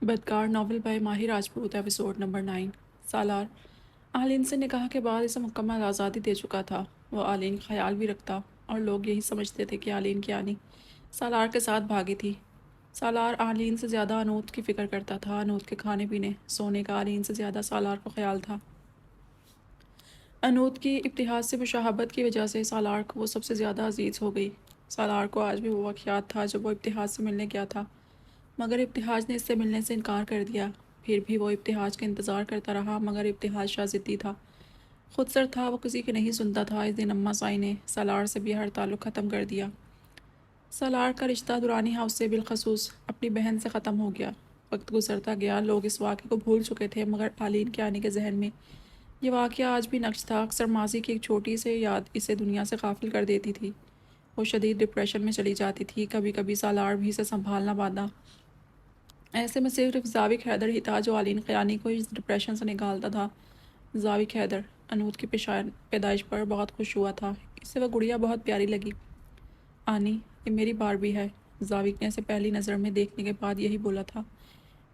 بدکار novel by ماہی Rajput episode number 9 سالار آلین سے نکاح کے بعد اسے مکمل آزادی دے چکا تھا۔ وہ آلین کا خیال بھی رکھتا اور لوگ یہی سمجھتے تھے کہ آلین کی آنی سالار کے ساتھ بھاگی تھی۔ سالار آلین سے زیادہ انوت کی فکر کرتا تھا۔ انوت کے کھانے پینے سونے کا آلین سے زیادہ سالار کو خیال تھا۔ انوت کی ابتحاج سے مشاہبت کی وجہ سے سالار کو وہ سب سے زیادہ عزیز ہو گئی۔ سالار کو آج بھی وہ وقت یاد تھا جب وہ ابتحاج سے ملنے گیا تھا، مگر ابتحاج نے اس سے ملنے سے انکار کر دیا۔ پھر بھی وہ ابتحاج کا انتظار کرتا رہا، مگر ابتحاج شاہ ضدی تھا، خود سر تھا، وہ کسی کی نہیں سنتا تھا۔ اس دن اماں سائی نے سالار سے بھی ہر تعلق ختم کر دیا۔ سالار کا رشتہ درانی ہاؤس سے بالخصوص اپنی بہن سے ختم ہو گیا۔ وقت گزرتا گیا، لوگ اس واقعے کو بھول چکے تھے، مگر آلین کے آنے کے ذہن میں یہ واقعہ آج بھی نقش تھا۔ اکثر ماضی کی ایک چھوٹی سی یاد اسے دنیا سے غافل کر دیتی تھی۔ وہ شدید ڈپریشن میں چلی جاتی تھی۔ کبھی کبھی سالار بھی اسے سنبھالنا باندھا۔ ایسے میں صرف زاوق حیدر ہی تھا جو آلین قیانی کو اس ڈپریشن سے نکالتا تھا۔ زاوق حیدر انوت کی پیدائش پر بہت خوش ہوا تھا۔ اسے وہ گڑیا بہت پیاری لگی۔ آنی، یہ میری باربی ہے۔ زاوق نے اسے پہلی نظر میں دیکھنے کے بعد یہی بولا تھا۔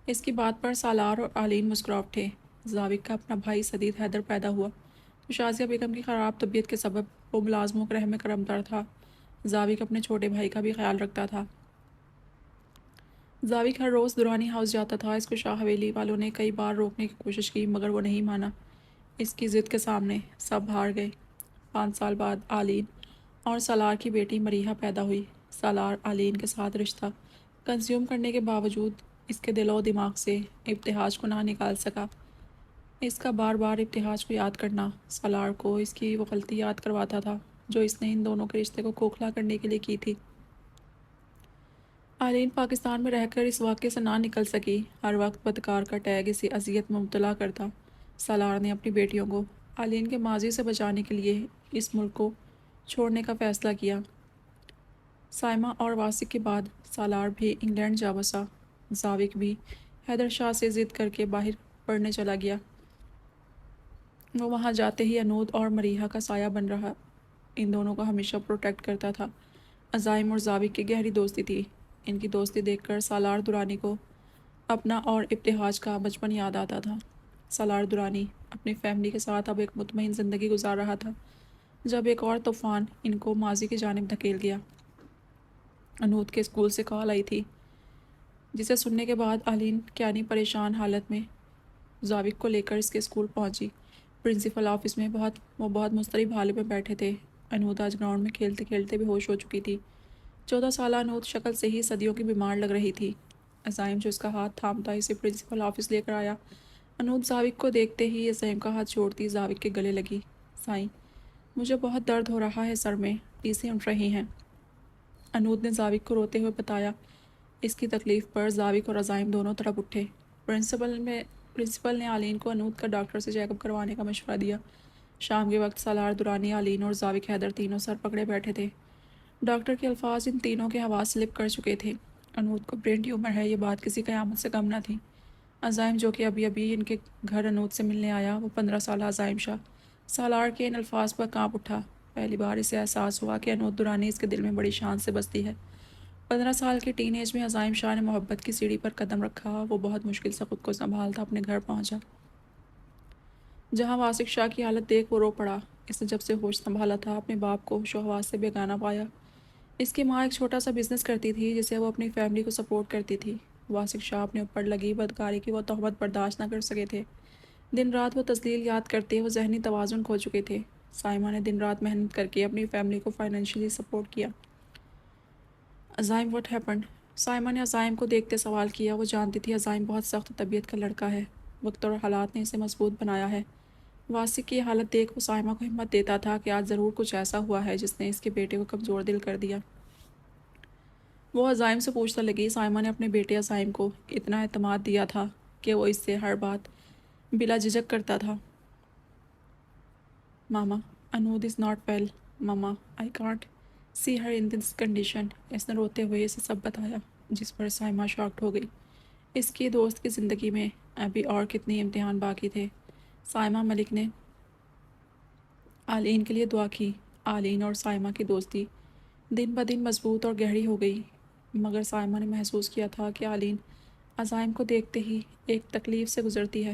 اس کی بات پر سالار اور آلین مسکرا اٹھے۔ زاوق کا اپنا بھائی سدید حیدر پیدا ہوا تو شازیہ بیگم کی خراب طبیعت کے سبب وہ ملازموں کے رحم کرم تر تھا۔ زاوق اپنے چھوٹے بھائی کا بھی خیال رکھتا تھا۔ زاوق ہر روز درانی ہاؤس جاتا تھا۔ اس کو شاہ حویلی والوں نے کئی بار روکنے کی کوشش کی، مگر وہ نہیں مانا۔ اس کی ضد کے سامنے سب ہار گئے۔ 5 سال بعد آلین اور سالار کی بیٹی مریحہ پیدا ہوئی۔ سالار آلین کے ساتھ رشتہ کنزیوم کرنے کے باوجود اس کے دل و دماغ سے ابتہاج کو نہ نکال سکا۔ اس کا بار بار ابتہاج کو یاد کرنا سالار کو اس کی وہ غلطی یاد کرواتا تھا جو اس نے ان دونوں کے رشتے کو کھوکھلا کرنے کے لیے کی تھی۔ آلین پاکستان میں رہ کر اس واقعے سے نہ نکل سکی۔ ہر وقت بدکار کا ٹیگ اسے اذیت میں مبتلا کرتا۔ سالار نے اپنی بیٹیوں کو آلین کے ماضی سے بچانے کے لیے اس ملک کو چھوڑنے کا فیصلہ کیا۔ سائمہ اور واسق کے بعد سالار بھی انگلینڈ جا بسا۔ زاوق بھی حیدر شاہ سے ضد کر کے باہر پڑھنے چلا گیا۔ وہ وہاں جاتے ہی انوت اور مریحہ کا سایہ بن رہا، ان دونوں کو ہمیشہ پروٹیکٹ کرتا تھا۔ عزائم اور زاوق کی گہری دوستی تھی۔ ان کی دوستی دیکھ کر سالار درانی کو اپنا اور ابتہاج کا بچپن یاد آتا تھا۔ سالار درانی اپنی فیملی کے ساتھ اب ایک مطمئن زندگی گزار رہا تھا، جب ایک اور طوفان ان کو ماضی کی جانب دھکیل گیا۔ انوت کے اسکول سے کال آئی تھی، جسے سننے کے بعد آلین کیانی پریشان حالت میں زاوق کو لے کر اس کے اسکول پہنچی۔ پرنسپل آفس میں وہ بہت مضطرب حال میں بیٹھے تھے۔ انوت آج گراؤنڈ میں کھیلتے کھیلتے بے ہوش ہو چکی تھی۔ 14 سالہ انوت شکل سے ہی صدیوں کی بیمار لگ رہی تھی۔ عزائم جو اس کا ہاتھ تھامتا اسے پرنسپل آفس لے کر آیا۔ انوت زاوق کو دیکھتے ہی عزائم کا ہاتھ چھوڑتی زاوق کے گلے لگی۔ سائیں، مجھے بہت درد ہو رہا ہے سر میں، ٹیسیں اٹھ رہی ہیں۔ انوت نے زاوق کو روتے ہوئے بتایا۔ اس کی تکلیف پر زاوق اور عزائم دونوں طرف اٹھے۔ پرنسپل نے آلین کو انوت کا ڈاکٹر سے چیک اپ کروانے کا مشورہ دیا۔ شام کے وقت سالار درانی، آلین اور زاوق حیدر تینوں سر پکڑے بیٹھے تھے۔ ڈاکٹر کے الفاظ ان تینوں کے حواس سلپ کر چکے تھے۔ انوت کو برین ٹیومر ہے، یہ بات کسی قیامت سے کم نہ تھی۔ عزائم جو کہ ابھی ابھی ان کے گھر انوت سے ملنے آیا، وہ 15 سالہ عزائم شاہ، سالار کے ان الفاظ پر کانپ اٹھا۔ پہلی بار اسے احساس ہوا کہ انوت درانی اس کے دل میں بڑی شان سے بستی ہے۔ 15 سال کے ٹین ایج میں عزائم شاہ نے محبت کی سیڑھی پر قدم رکھا۔ وہ بہت مشکل سے خود کو سنبھالتا اپنے گھر پہنچا، جہاں واسق شاہ کی حالت دیکھ وہ رو پڑا۔ اس نے جب سے ہوش سنبھالا تھا اپنے باپ کو ہوش و حواس سے بیگانہ پایا۔ اس کی ماں ایک چھوٹا سا بزنس کرتی تھی جسے وہ اپنی فیملی کو سپورٹ کرتی تھی۔ واسق شاہ اپنے اوپر لگی بدکاری کی وہ تہمت برداشت نہ کر سکے تھے۔ دن رات وہ تذلیل یاد کرتے وہ ذہنی توازن کھو چکے تھے۔ سائمہ نے دن رات محنت کر کے اپنی فیملی کو فائنینشلی سپورٹ کیا۔ عزائم واٹ ہیپنڈ؟ سائمہ نے عزائم کو دیکھتے سوال کیا۔ وہ جانتی تھی عزائم بہت سخت طبیعت کا لڑکا ہے، وقت اور حالات نے اسے مضبوط بنایا ہے۔ واسق کی حالت دیکھ وہ سائمہ کو ہمت دیتا تھا کہ آج ضرور کچھ ایسا ہوا ہے جس نے اس کے بیٹے کو کمزور دل کر دیا۔ وہ عزائم سے پوچھنے لگی۔ سائمہ نے اپنے بیٹے عزائم کو اتنا اعتماد دیا تھا کہ وہ اس سے ہر بات بلا جھجک کرتا تھا۔ Mama, Anood is not well, mama I can't see her in this condition. اس نے روتے ہوئے اسے سب بتایا، جس پر سائمہ شاکڈ ہو گئی۔ اس کی دوست کی زندگی میں ابھی اور کتنے امتحان باقی تھے۔ سائمہ ملک نے آلین کے لیے دعا کی۔ آلین اور سائمہ کی دوستی دن بدن مضبوط اور گہری ہو گئی، مگر سائمہ نے محسوس کیا تھا کہ آلین عزائم کو دیکھتے ہی ایک تکلیف سے گزرتی ہے۔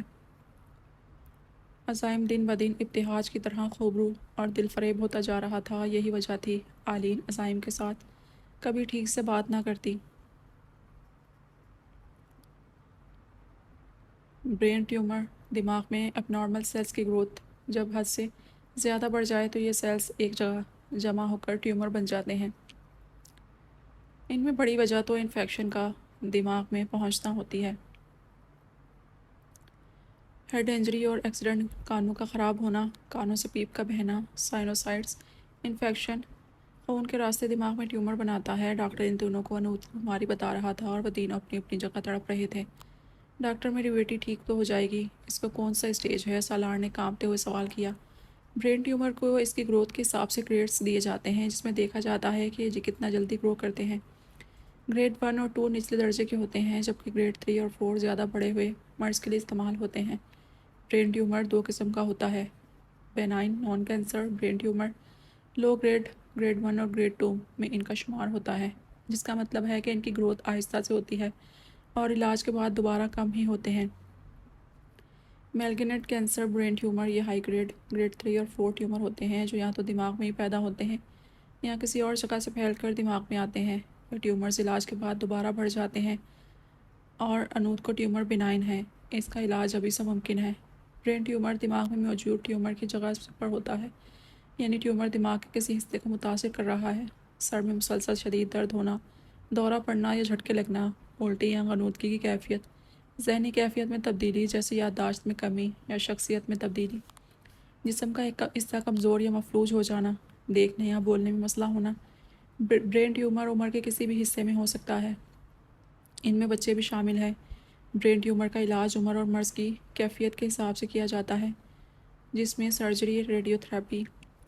عزائم دن بدن ابتہاج کی طرح خوبرو اور دل فریب ہوتا جا رہا تھا۔ یہی وجہ تھی آلین عزائم کے ساتھ کبھی ٹھیک سے بات نہ کرتی۔ برین ٹیومر، دماغ میں اب نارمل سیلز کی گروتھ جب حد سے زیادہ بڑھ جائے تو یہ سیلز ایک جگہ جمع ہو کر ٹیومر بن جاتے ہیں۔ ان میں بڑی وجہ تو انفیکشن کا دماغ میں پہنچنا ہوتی ہے۔ ہیڈ انجری اور ایکسیڈنٹ، کانوں کا خراب ہونا، کانوں سے پیپ کا بہنا، سائنوسائٹس انفیکشن خون کے راستے دماغ میں ٹیومر بناتا ہے۔ ڈاکٹر ان دونوں کو انوت کی بیماری بتا رہا تھا اور وہ تینوں اپنی اپنی جگہ تڑپ رہے تھے۔ ڈاکٹر، میری بیٹی ٹھیک تو ہو جائے گی؟ اس کا کون سا اسٹیج ہے؟ سالار نے کانپتے ہوئے سوال کیا۔ برین ٹیومر کو اس کی گروتھ کے حساب سے گریڈز دیے جاتے ہیں، جس میں دیکھا جاتا ہے کہ یہ کتنا جلدی گرو کرتے ہیں۔ گریڈ 1 اور 2 نچلے درجے کے ہوتے ہیں، جبکہ گریڈ 3 اور 4 زیادہ بڑے ہوئے مرض کے لیے استعمال ہوتے ہیں۔ برین ٹیومر 2 قسم کا ہوتا ہے: benign non cancer brain tumour, low grade, grade 1 اور گریڈ 2 میں ان کا شمار ہوتا ہے، جس کا مطلب ہے کہ ان کی گروتھ آہستہ سے ہوتی ہے اور علاج کے بعد دوبارہ کم ہی ہوتے ہیں۔ میلگننٹ کینسر برین ٹیومر، یہ ہائی گریڈ، گریڈ 3 اور 4 ٹیومر ہوتے ہیں جو یا تو دماغ میں ہی پیدا ہوتے ہیں یا کسی اور جگہ سے پھیل کر دماغ میں آتے ہیں۔ یہ ٹیومرز علاج کے بعد دوبارہ بڑھ جاتے ہیں اور انود کو ٹیومر بینائن ہے، اس کا علاج ابھی سے ممکن ہے۔ برین ٹیومر دماغ میں موجود ٹیومر کی جگہ پر ہوتا ہے، یعنی ٹیومر دماغ کے کسی حصے کو متاثر کر رہا ہے۔ سر میں مسلسل شدید درد ہونا، دورہ پڑنا یا جھٹکے لگنا، الٹی یا غنودگی کی کیفیت، ذہنی کیفیت میں تبدیلی جیسے یادداشت میں کمی یا شخصیت میں تبدیلی، جسم کا ایک حصہ کمزور یا مفلوج ہو جانا، دیکھنے یا بولنے میں مسئلہ ہونا۔ برین ٹیومر عمر کے کسی بھی حصے میں ہو سکتا ہے، ان میں بچے بھی شامل ہیں۔ برین ٹیومر کا علاج عمر اور مرض کی کیفیت کے حساب سے کیا جاتا ہے، جس میں سرجری، ریڈیو تھراپی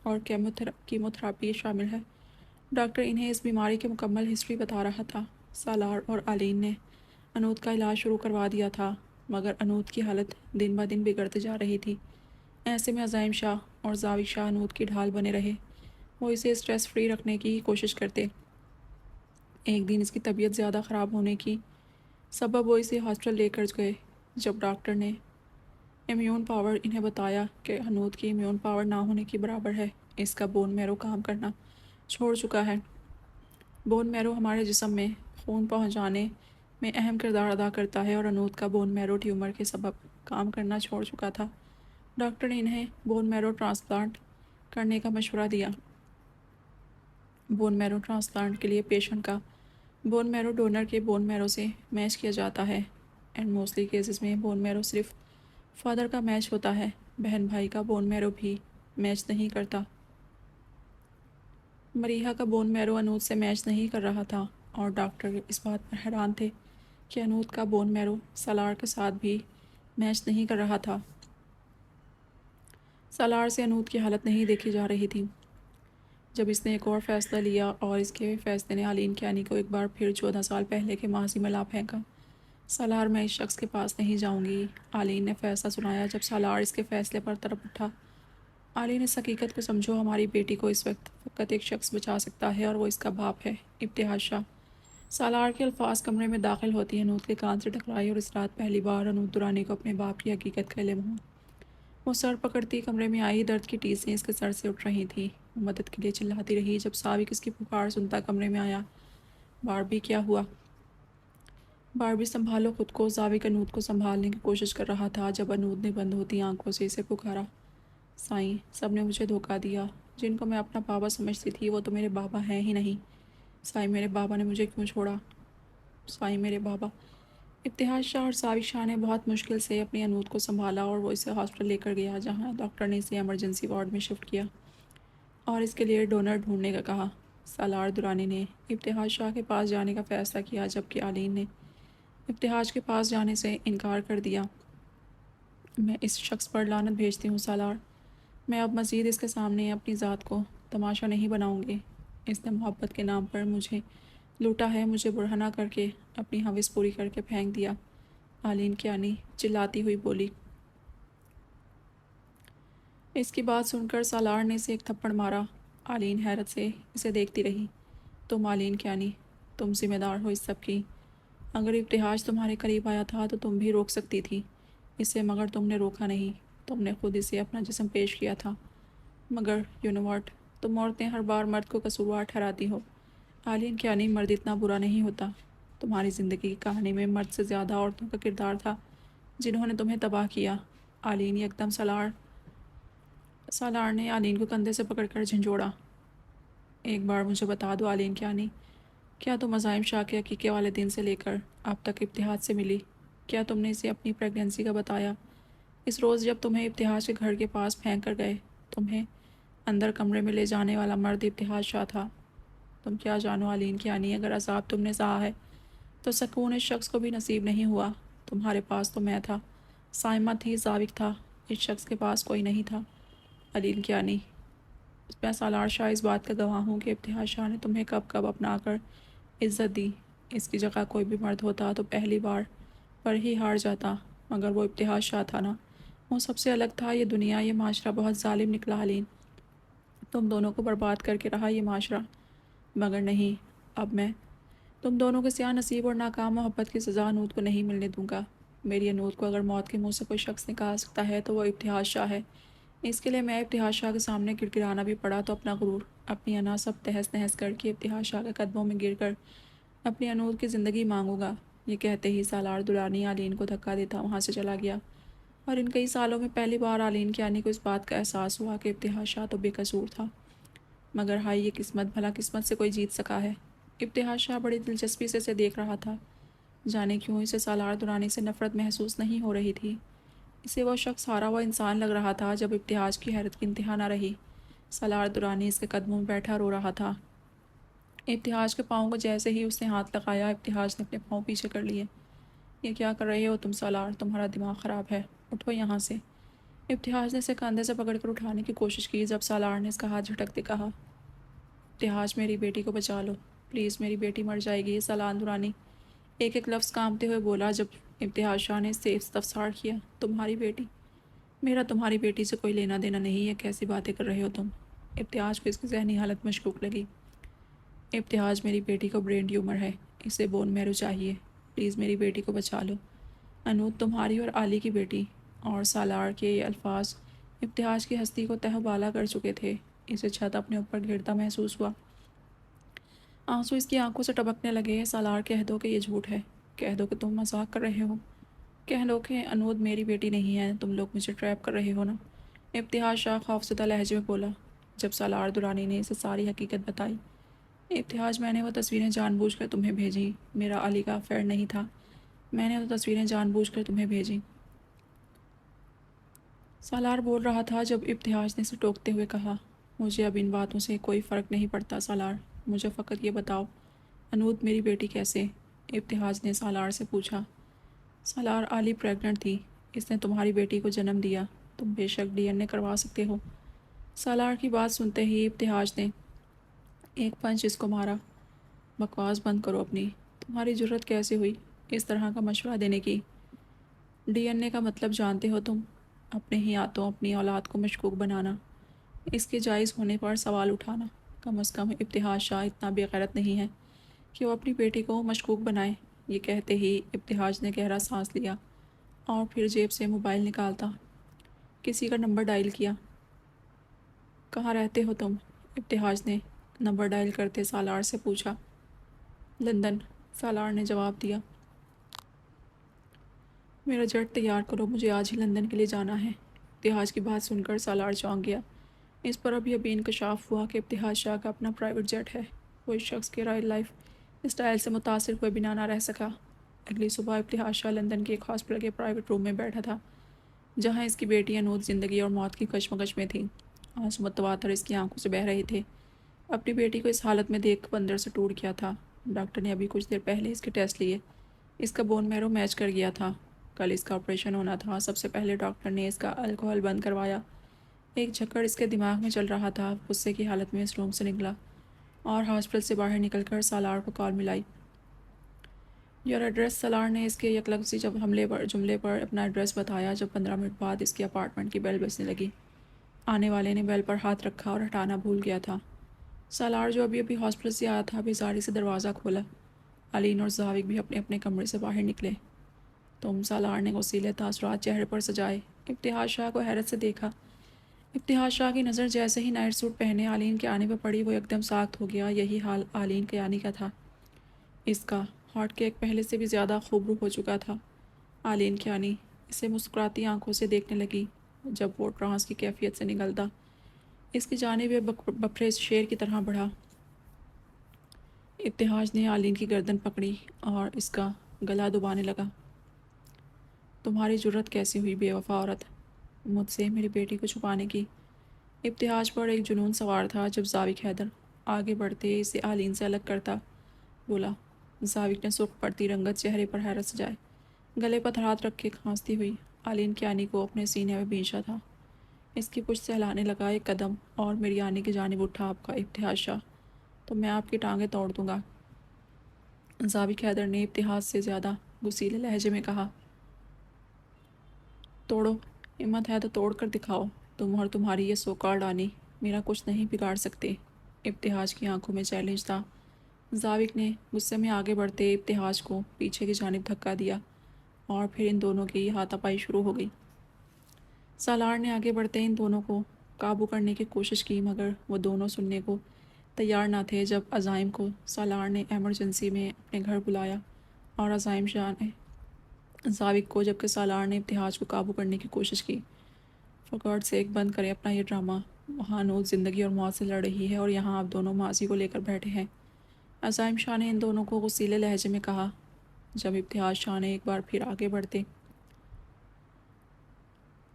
اور کیمو تھراپی شامل ہے۔ ڈاکٹر انہیں اس بیماری کی مکمل ہسٹری بتا رہا تھا۔ سالار اور آلین نے انود کا علاج شروع کروا دیا تھا، مگر انود کی حالت دن بہ دن بگڑتے جا رہی تھی۔ ایسے میں عزائم شاہ اور زاوق شاہ انود کی ڈھال بنے رہے، وہ اسے اسٹریس فری رکھنے کی کوشش کرتے۔ ایک دن اس کی طبیعت زیادہ خراب ہونے کی سبب وہ اسے ہاسپٹل لے کر گئے۔ جب ڈاکٹر نے امیون پاور انہیں بتایا کہ انود کی امیون پاور نہ ہونے کی برابر ہے، اس کا بون میرو کام کرنا چھوڑ چکا ہے۔ بون میرو ہمارے جسم میں خون پہنچانے میں اہم کردار ادا کرتا ہے اور انود کا بون میرو ٹیومر کے سبب کام کرنا چھوڑ چکا تھا۔ ڈاکٹر نے انہیں بون میرو ٹرانسپلانٹ کرنے کا مشورہ دیا۔ بون میرو ٹرانسپلانٹ کے لیے پیشنٹ کا بون میرو ڈونر کے بون میرو سے میچ کیا جاتا ہے، اینڈ موسٹلی کیسز میں بون میرو صرف فادر کا میچ ہوتا ہے، بہن بھائی کا بون میرو بھی میچ نہیں کرتا۔ مریحہ کا بون میرو انود سے میچ نہیں کر رہا تھا اور ڈاکٹر اس بات پر حیران تھے کہ انود کا بون میرو سالار کے ساتھ بھی میچ نہیں کر رہا تھا۔ سالار سے انود کی حالت نہیں دیکھی جا رہی تھی۔ جب اس نے ایک اور فیصلہ لیا اور اس کے فیصلے نے آلین کیانی کو ایک بار پھر 14 سال پہلے کے ماضی میں لا پھینکا۔ سالار، میں اس شخص کے پاس نہیں جاؤں گی، آلین نے فیصلہ سنایا۔ جب سالار اس کے فیصلے پر تڑپ اٹھا، آلین، اس حقیقت کو سمجھو، ہماری بیٹی کو اس وقت فقط ایک شخص بچا سکتا ہے اور وہ اس کا باپ ہے، ابتہاج شاہ۔ سالار کے الفاظ کمرے میں داخل ہوتی ہیں انود کے کان سے ٹکرائے اور اس رات پہلی بار انود دورانی کو اپنے باپ کی حقیقت کا علم ہوا۔ وہ سر پکڑتی کمرے میں آئی، درد کی ٹیسیں اس کے سر سے اٹھ رہی تھیں۔ وہ مدد کے لیے چلاتی رہی۔ جب ساوک اس کی پکار سنتا کمرے میں آیا، باربی، کیا ہوا؟ باربی، سنبھالو خود کو۔ ساوک انود کو سنبھالنے کی کوشش کر رہا تھا جب انود نے بند ہوتی آنکھوں سے اسے پکارا، سائیں، سب نے مجھے دھوکہ دیا، جن کو میں اپنا بابا سمجھتی تھی وہ تو میرے بابا ہیں ہی نہیں۔ سائیں، میرے بابا نے مجھے کیوں چھوڑا؟ سائیں، میرے بابا۔ ابتہاج شاہ اور ساوک شاہ نے بہت مشکل سے اپنی انود کو سنبھالا اور وہ اسے ہاسپٹل لے کر گیا، جہاں ڈاکٹر نے اسے ایمرجنسی وارڈ میں شفٹ کیا اور اس کے لیے ڈونر ڈھونڈنے کا کہا۔ سالار درانی نے ابتہاج شاہ کے پاس جانے کا فیصلہ کیا، جبکہ آلین نے ابتہاج کے پاس جانے سے انکار کر دیا۔ میں اس شخص پر لعنت بھیجتی ہوں سالار، میں اب مزید اس کے سامنے اپنی ذات کو تماشا نہیں بناؤں گی۔ اس نے محبت کے نام پر مجھے لوٹا ہے، مجھے برہنہ کر کے اپنی ہوس پوری کر کے پھینک دیا، آلین کیانی چلاتی ہوئی بولی۔ اس کی بات سن کر سالار نے اسے ایک تھپڑ مارا۔ آلین حیرت سے اسے دیکھتی رہی۔ تم، آلین کیانی، تم ذمہ دار ہو اس سب کی؟ اگر ابتہاج تمہارے قریب آیا تھا تو تم بھی روک سکتی تھی اسے، مگر تم نے روکا نہیں، تم نے خود اسے اپنا جسم پیش کیا تھا۔ مگر یو نو واٹ، تم عورتیں ہر بار مرد کو قصوروار ٹھہراتی ہو۔ عالین کیانی، مرد اتنا برا نہیں ہوتا۔ تمہاری زندگی کی کہانی میں مرد سے زیادہ عورتوں کا کردار تھا جنہوں نے تمہیں تباہ کیا۔ عالین یکدم سالار نے عالین کو کندھے سے پکڑ کر جھنجھوڑا۔ ایک بار مجھے بتا دو عالین کیانی، کیا تم عزائم شاہ کے عقیقے والے دن سے لے کر اب تک ابتہاج سے ملی؟ کیا تم نے اسے اپنی پریگنینسی کا بتایا؟ اس روز جب تمہیں ابتہاج کے گھر کے پاس پھینک کر گئے، تمہیں اندر کمرے میں لے جانے والا مرد ابتہاج شاہ تھا۔ تم کیا جانو عالین کیانی، اگر عذاب تم نے سہا ہے تو سکون اس شخص کو بھی نصیب نہیں ہوا۔ تمہارے پاس تو میں تھا، سائمہ تھی، ذاوق تھا، اس شخص کے پاس کوئی نہیں تھا۔ عالین کیانی، میں سالار شاہ اس بات کا گواہ ہوں کہ ابتہاج شاہ نے تمہیں کب کب اپنا کر عزت دی۔ اس کی جگہ کوئی بھی مرد ہوتا تو پہلی بار پر ہی ہار جاتا، مگر وہ ابتہاج شاہ تھا نا، وہ سب سے الگ تھا۔ یہ دنیا، یہ معاشرہ بہت ظالم نکلا عالین، تم دونوں کو برباد کر کے رہا یہ معاشرہ، مگر نہیں، اب میں تم دونوں کے سیاہ نصیب اور ناکام محبت کی سزا انود کو نہیں ملنے دوں گا۔ میری انود کو اگر موت کے منہ سے کوئی شخص نکال سکتا ہے تو وہ ابتہاج شاہ ہے۔ اس کے لیے میں ابتہاج شاہ کے سامنے گڑگڑانا بھی پڑا تو اپنا غرور، اپنی انا سب تہس نہس کر کے ابتہاج شاہ کے قدموں میں گر کر اپنی انود کی زندگی مانگوں گا۔ یہ کہتے ہی سالار درانی عالین کو دھکا دیتا وہاں سے چلا گیا، اور ان کئی سالوں میں پہلی بار عالین کیانی کو اس بات کا احساس ہوا کہ ابتہاج شاہ تو بے قصور تھا، مگر ہائی یہ قسمت، بھلا قسمت سے کوئی جیت سکا ہے۔ ابتہاج شاہ بڑی دلچسپی سے اسے دیکھ رہا تھا، جانے کیوں اسے سالار درانی سے نفرت محسوس نہیں ہو رہی تھی۔ اسے وہ شخص ہارا ہوا انسان لگ رہا تھا جب ابتہاج کی حیرت کی انتہا نہ رہی۔ سالار درانی اس کے قدموں میں بیٹھا رو رہا تھا۔ ابتہاج کے پاؤں کو جیسے ہی اس نے ہاتھ لگایا، ابتہاج نے اپنے پاؤں پیچھے کر لیے۔ یہ کیا کر رہے ہو تم سالار، تمہارا دماغ خراب ہے، اٹھو یہاں سے۔ ابتہاج نے اسے کاندھے سے پکڑ کر اٹھانے کی کوشش کی، جب سالار نے اس کا ہاتھ جھٹکتے کہا، ابتہاج میری بیٹی کو بچا لو، پلیز میری بیٹی مر جائے گی۔ سالار درانی ایک ایک لفظ کانپتے ہوئے بولا۔ جب ابتہاج شاہ نے اس سے استفسار کیا، تمہاری بیٹی؟ میرا تمہاری بیٹی سے کوئی لینا دینا نہیں ہے، کیسی باتیں کر رہے ہو تم؟ ابتہاج کو اس کی ذہنی حالت مشکوک لگی۔ ابتہاج میری بیٹی کو برین ٹیومر ہے، اسے بون میرو چاہیے، پلیز میری بیٹی کو بچا لو۔ انود تمہاری اور علی کی بیٹی، اور سالار کے یہ الفاظ ابتہاج کی ہستی کو تہ و بالا کر چکے تھے۔ اسے چھت اپنے اوپر گھیرتا محسوس ہوا، آنسو اس کی آنکھوں سے ٹپکنے لگے۔ سالار کہہ دو کہ یہ جھوٹ ہے، کہہ دو کہ تم مذاق کر رہے ہو، کہہ دو کہ انود میری بیٹی نہیں ہے، تم لوگ مجھے ٹریپ کر رہے ہو نا۔ ابتہاج شاہ خوفزدہ لہجے میں بولا۔ جب سالار درانی نے اسے ساری حقیقت بتائی، ابتہاج میں نے وہ تصویریں جان بوجھ کر تمہیں بھیجی، میرا علی کا افیئر نہیں تھا، میں نے وہ تصویریں جان بوجھ کر تمہیں بھیجی۔ سالار بول رہا تھا جب ابتہاج نے اسے ٹوکتے ہوئے کہا، مجھے اب ان باتوں سے کوئی فرق نہیں پڑتا سالار، مجھے فقط یہ بتاؤ، انود میری بیٹی کیسے؟ ابتہاج نے سالار سے پوچھا۔ سالار، علی پریگننٹ تھی، اس نے تمہاری بیٹی کو جنم دیا، تم بے شک ڈی این اے کروا سکتے ہو۔ سالار کی بات سنتے ہی ابتہاج نے ایک پنچ اس کو مارا۔ بکواس بند کرو اپنی، تمہاری جرت کیسے ہوئی اس طرح کا مشورہ دینے کی؟ ڈی این اے کا مطلب جانتے ہو تم؟ اپنے ہی ہاتھوں اپنی اولاد کو مشکوک بنانا، اس کے جائز ہونے پر سوال اٹھانا۔ کم از کم ابتہاج شاہ اتنا بے غیرت نہیں ہے کہ وہ اپنی بیٹی کو مشکوک بنائے۔ یہ کہتے ہی ابتہاج نے گہرا سانس لیا اور پھر جیب سے موبائل نکالتا کسی کا نمبر ڈائل کیا۔ کہاں رہتے ہو تم؟ ابتہاج نے نمبر ڈائل کرتے سالار سے پوچھا۔ لندن، سالار نے جواب دیا۔ میرا جٹ تیار کرو، مجھے آج ہی لندن کے لیے جانا ہے۔ ابتہاج کی بات سن کر سالار چونک گیا۔ اس پر ابھی انکشاف ہوا کہ ابتہاج شاہ کا اپنا پرائیویٹ جیٹ ہے۔ وہ اس شخص کے رائل لائف اسٹائل سے متاثر ہوئے بنا نہ رہ سکا۔ اگلی صبح ابتہاج شاہ لندن کے ایک ہاسپٹل کے پرائیویٹ روم میں بیٹھا تھا، جہاں اس کی بیٹی انود زندگی اور موت کی کشمکش میں تھی۔ آنسو متواتر اس کی آنکھوں سے بہہ رہے تھے۔ اپنی بیٹی کو اس حالت میں دیکھ اندر سے ٹوٹ گیا تھا۔ ڈاکٹر نے ابھی کچھ دیر پہلے اس کے ٹیسٹ لیے، اس کا بون میرو میچ کر گیا تھا۔ کل اس کا آپریشن ہونا تھا۔ سب سے پہلے ڈاکٹر نے اس کا الکوہل بند کروایا۔ ایک جھکڑ اس کے دماغ میں چل رہا تھا۔ غصے کی حالت میں اس روم سے نکلا اور ہاسپٹل سے باہر نکل کر سالار کو کال ملائی۔ Your address? سالار نے اس کے یک لفظی جملے پر اپنا ایڈریس بتایا۔ جب 15 منٹ بعد اس کی اپارٹمنٹ کی بیل بجنے لگی، آنے والے نے بیل پر ہاتھ رکھا اور ہٹانا بھول گیا تھا۔ سالار جو ابھی ہاسپٹل سے آیا تھا، بیزاری سے دروازہ کھولا۔ علین اور زاوق بھی اپنے اپنے کمرے سے باہر نکلے۔ تم، سالار نے غصیلے تاثرات چہرے پر سجائے ابتہاج شاہ کو حیرت سے دیکھا۔ ابتہاج شاہ کی نظر جیسے ہی نائٹ سوٹ پہنے علین کے آنے پر پڑی وہ ایک دم ساخت ہو گیا۔ یہی حال علین کے آنے کا تھا۔ اس کا ہاٹ کیک پہلے سے بھی زیادہ خوبرو ہو چکا تھا۔ علین کی آنی اسے مسکراتی آنکھوں سے دیکھنے لگی جب وہ ٹرانس کی کیفیت سے نگلتا اس کی جانب بپھرے شیر کی طرح بڑھا۔ ابتہاج نے علین کی گردن پکڑی اور اس کا گلا دبانے لگا۔ تمہاری جرت کیسی ہوئی بے وفا عورت، مجھ سے میری بیٹی کو چھپانے کی؟ ابتہاج پر ایک جنون سوار تھا جب زاوق حیدر آگے بڑھتے اسے علین سے الگ کرتا بولا۔ زاوق نے سرخ پڑتی رنگت چہرے پر حیرت سجائے، گلے پر ہاتھ رکھ کے کھانستی ہوئی علین کی آنی کو اپنے سینے میں بھینچا تھا۔ اس کی پشت سے ہلانے لگا ایک قدم اور میری آنی کی جانب اٹھا آپ کا ابتہاج شاہ، تو میں آپ کی ٹانگیں توڑ دوں گا۔ زاوق حیدر نے ابتہاج سے زیادہ غصیلے لہجے میں کہا۔ توڑو، ہمت ہے تو توڑ کر دکھاؤ، تم اور تمہاری یہ سوکالڈ آنی میرا کچھ نہیں بگاڑ سکتے۔ ابتہاج کی آنکھوں میں چیلنج تھا۔ زاوق نے غصے میں آگے بڑھتے ابتہاج کو پیچھے کی جانب دھکا دیا اور پھر ان دونوں کی ہاتھا پائی شروع ہو گئی۔ سالار نے آگے بڑھتے ان دونوں کو قابو کرنے کی کوشش کی مگر وہ دونوں سننے کو تیار نہ تھے۔ جب عزائم کو سالار نے ایمرجنسی میں اپنے گھر بلایا اور عزائم شاہ نے زاوق کو، جبکہ سالار نے ابتہاج کو قابو کرنے کی کوشش کی۔ فار گاڈ سیک بند کریں اپنا یہ ڈرامہ، وہاں نوز زندگی اور موت سے لڑ رہی ہے اور یہاں آپ دونوں ماضی کو لے کر بیٹھے ہیں، عزائم شاہ نے ان دونوں کو غصیلے لہجے میں کہا۔ جب ابتہاج شاہ نے ایک بار پھر آگے بڑھتے